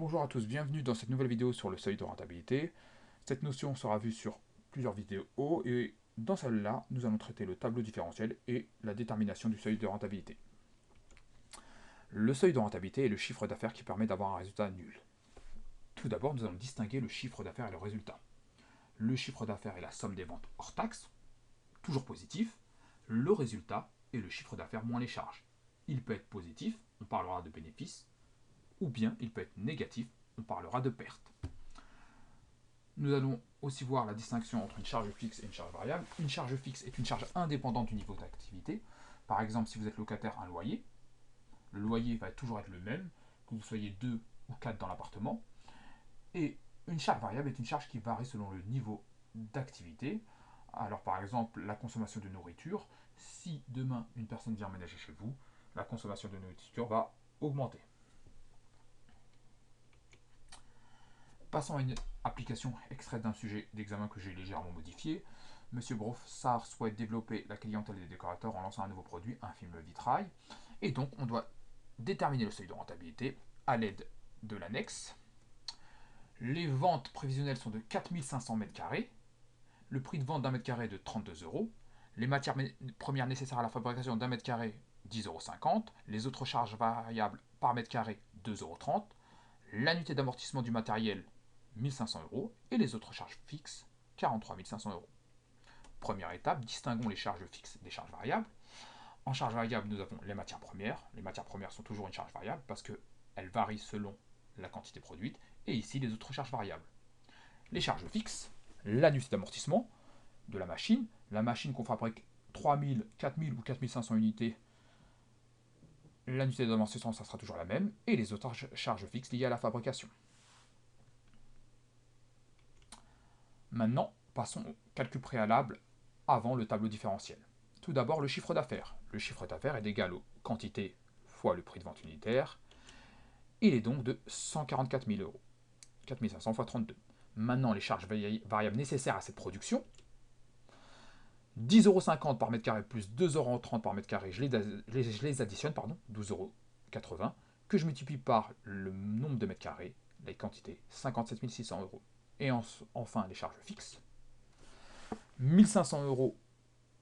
Bonjour à tous, bienvenue dans cette nouvelle vidéo sur le seuil de rentabilité. Cette notion sera vue sur plusieurs vidéos et dans celle-là, nous allons traiter le tableau différentiel et la détermination du seuil de rentabilité. Le seuil de rentabilité est le chiffre d'affaires qui permet d'avoir un résultat nul. Tout d'abord, nous allons distinguer le chiffre d'affaires et le résultat. Le chiffre d'affaires est la somme des ventes hors taxes, toujours positif. Le résultat est le chiffre d'affaires moins les charges. Il peut être positif, on parlera de bénéfice, ou bien il peut être négatif, on parlera de perte. Nous allons aussi voir la distinction entre une charge fixe et une charge variable. Une charge fixe est une charge indépendante du niveau d'activité. Par exemple, si vous êtes locataire, un loyer, le loyer va toujours être le même, que vous soyez 2 ou 4 dans l'appartement. Et une charge variable est une charge qui varie selon le niveau d'activité. Alors par exemple, la consommation de nourriture, si demain une personne vient emménager chez vous, la consommation de nourriture va augmenter. Passons à une application extraite d'un sujet d'examen que j'ai légèrement modifié. Monsieur Brossard souhaite développer la clientèle des décorateurs en lançant un nouveau produit, un film vitrail. Et donc, on doit déterminer le seuil de rentabilité à l'aide de l'annexe. Les ventes prévisionnelles sont de 4500 m². Le prix de vente d'un mètre carré est de 32 euros. Les matières premières nécessaires à la fabrication d'un mètre carré, 10,50 €. Les autres charges variables par mètre carré, 2,30 €. L'annuité d'amortissement du matériel, 1500 euros, et les autres charges fixes, 43 500 euros. Première étape, distinguons les charges fixes des charges variables. En charge variable, nous avons les matières premières. Les matières premières sont toujours une charge variable parce qu'elles varient selon la quantité produite. Et ici, les autres charges variables. Les charges fixes, l'annuité d'amortissement de la machine qu'on fabrique 3000, 4000 ou 4500 unités, l'annuité d'amortissement, ça sera toujours la même. Et les autres charges fixes liées à la fabrication. Maintenant, passons au calcul préalable avant le tableau différentiel. Tout d'abord, le chiffre d'affaires. Le chiffre d'affaires est égal aux quantités fois le prix de vente unitaire. Il est donc de 144 000 euros. 4 500 fois 32. Maintenant, les charges variables nécessaires à cette production. 10,50 € par mètre carré plus 2,30 € par mètre carré, je les additionne, 12,80 €, que je multiplie par le nombre de mètres carrés, les quantités, 57 600 euros. Et enfin, les charges fixes, 1500 euros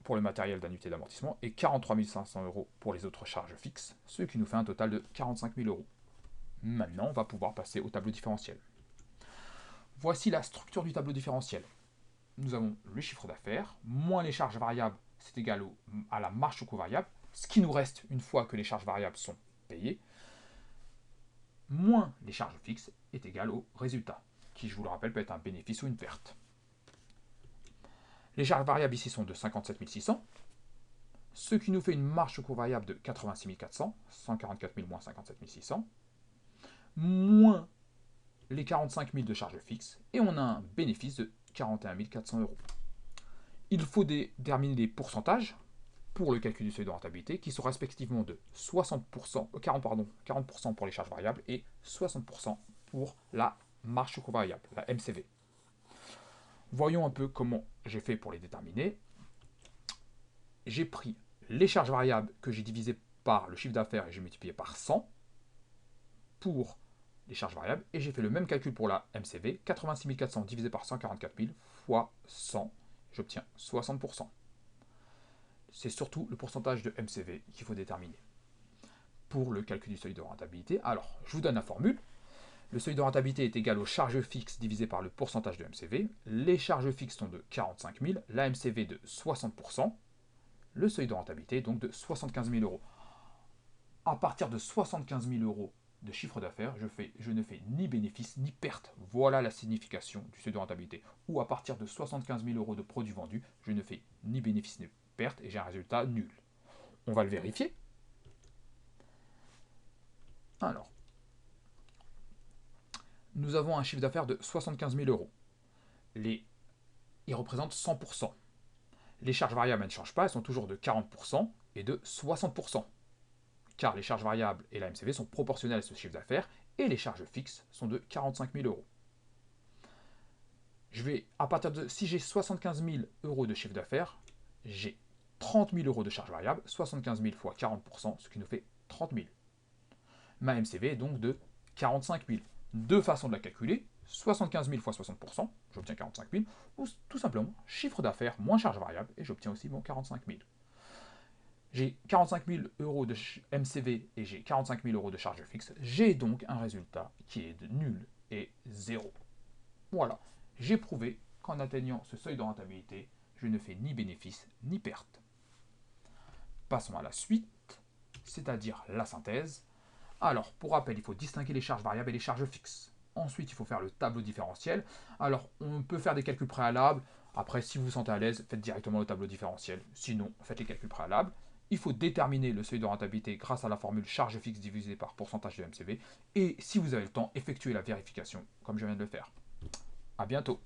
pour le matériel d'annuité d'amortissement et 43 500 euros pour les autres charges fixes, ce qui nous fait un total de 45 000 euros. Maintenant, on va pouvoir passer au tableau différentiel. Voici la structure du tableau différentiel. Nous avons le chiffre d'affaires, moins les charges variables, c'est égal à la marge au coût variable, ce qui nous reste une fois que les charges variables sont payées, moins les charges fixes est égal au résultat, qui, je vous le rappelle, peut être un bénéfice ou une perte. Les charges variables ici sont de 57 600, ce qui nous fait une marge au coût variable de 86 400, 144 000 moins 57 600, moins les 45 000 de charges fixes, et on a un bénéfice de 41 400 euros. Il faut déterminer les pourcentages pour le calcul du seuil de rentabilité qui sont respectivement de 40% pour les charges variables et 60% pour la marge au coût variable, la MCV. Voyons un peu comment j'ai fait pour les déterminer. J'ai pris les charges variables que j'ai divisées par le chiffre d'affaires et j'ai multiplié par 100 pour les charges variables et j'ai fait le même calcul pour la MCV, 86 400 divisé par 144 000 fois 100, j'obtiens 60%. C'est surtout le pourcentage de MCV qu'il faut déterminer pour le calcul du seuil de rentabilité. Alors, je vous donne la formule. Le seuil de rentabilité est égal aux charges fixes divisé par le pourcentage de MCV. Les charges fixes sont de 45 000, la MCV de 60%. Le seuil de rentabilité est donc de 75 000 euros. À partir de 75 000 euros de chiffre d'affaires, je ne fais ni bénéfice ni perte. Voilà la signification du seuil de rentabilité. Ou à partir de 75 000 euros de produits vendus, je ne fais ni bénéfice ni perte et j'ai un résultat nul. On va le vérifier. Alors, nous avons un chiffre d'affaires de 75 000 euros. Il représente 100%. Les charges variables ne changent pas, elles sont toujours de 40% et de 60%. Car les charges variables et la MCV sont proportionnelles à ce chiffre d'affaires et les charges fixes sont de 45 000 euros. Si j'ai 75 000 euros de chiffre d'affaires, j'ai 30 000 euros de charges variables, 75 000 fois 40%, ce qui nous fait 30 000. Ma MCV est donc de 45 000. Deux façons de la calculer, 75 000 fois 60%, j'obtiens 45 000, ou tout simplement chiffre d'affaires moins charge variable, et j'obtiens aussi mon 45 000. J'ai 45 000 euros de MCV et j'ai 45 000 euros de charge fixe. J'ai donc un résultat qui est de nul et zéro. Voilà, j'ai prouvé qu'en atteignant ce seuil de rentabilité, je ne fais ni bénéfice ni perte. Passons à la suite, c'est-à-dire la synthèse. Alors, pour rappel, il faut distinguer les charges variables et les charges fixes. Ensuite, il faut faire le tableau différentiel. Alors, on peut faire des calculs préalables. Après, si vous vous sentez à l'aise, faites directement le tableau différentiel. Sinon, faites les calculs préalables. Il faut déterminer le seuil de rentabilité grâce à la formule charge fixe divisée par pourcentage de MCV. Et si vous avez le temps, effectuez la vérification, comme je viens de le faire. A bientôt.